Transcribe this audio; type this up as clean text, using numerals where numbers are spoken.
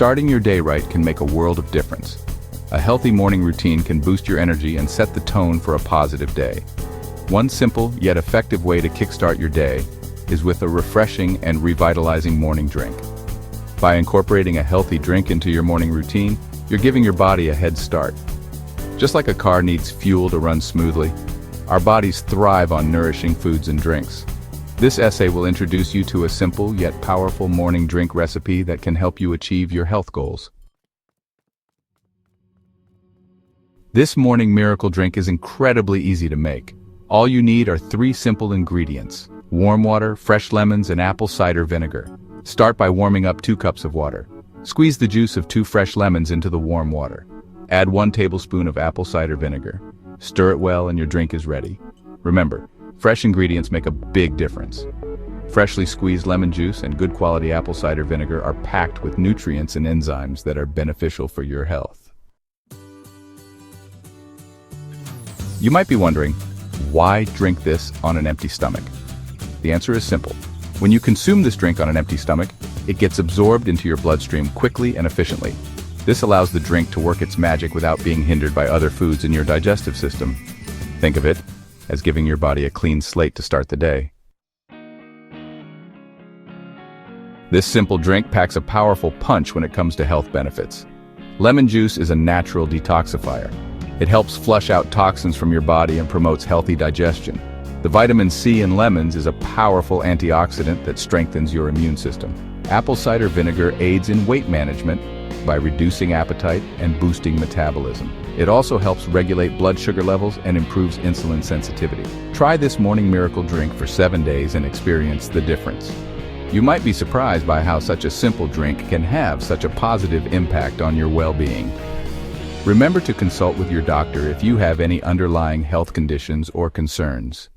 Starting your day right can make a world of difference. A healthy morning routine can boost your energy and set the tone for a positive day. One simple yet effective way to kickstart your day is with a refreshing and revitalizing morning drink. By incorporating a healthy drink into your morning routine, you're giving your body a head start. Just like a car needs fuel to run smoothly, our bodies thrive on nourishing foods and drinks. This essay will introduce you to a simple yet powerful morning drink recipe that can help you achieve your health goals. This morning miracle drink is incredibly easy to make. All you need are 3 simple ingredients: warm water, fresh lemons, and apple cider vinegar. Start by warming up 2 cups of water. Squeeze the juice of 2 fresh lemons into the warm water. Add 1 tablespoon of apple cider vinegar. Stir it well and your drink is ready. Remember, fresh ingredients make a big difference. Freshly squeezed lemon juice and good quality apple cider vinegar are packed with nutrients and enzymes that are beneficial for your health. You might be wondering, why drink this on an empty stomach? The answer is simple. When you consume this drink on an empty stomach, it gets absorbed into your bloodstream quickly and efficiently. This allows the drink to work its magic without being hindered by other foods in your digestive system. Think of it as giving your body a clean slate to start the day. This simple drink packs a powerful punch when it comes to health benefits. Lemon juice is a natural detoxifier. It helps flush out toxins from your body and promotes healthy digestion. The vitamin C in lemons is a powerful antioxidant that strengthens your immune system. Apple cider vinegar aids in weight management by reducing appetite and boosting metabolism. It also helps regulate blood sugar levels and improves insulin sensitivity. Try this morning miracle drink for 7 days and experience the difference. You might be surprised by how such a simple drink can have such a positive impact on your well-being. Remember to consult with your doctor if you have any underlying health conditions or concerns.